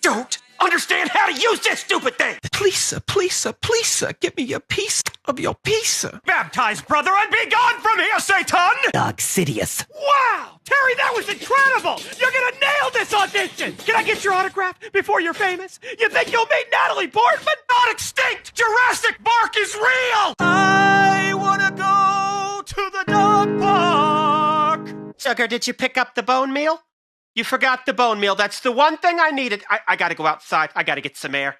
don't understand how to use this stupid thing. Please, give me a piece of your pizza. Baptize, brother, and be gone from here, Satan! Dog Sidious. Wow! Terry, that was incredible! You're gonna nail this audition! Can I get your autograph before you're famous? You think you'll meet Natalie Portman? Not extinct! Jurassic Park is real! I wanna go to the dog park! Sugar, did you pick up the bone meal? You forgot the bone meal. That's the one thing I needed. I gotta go outside. I gotta get some air.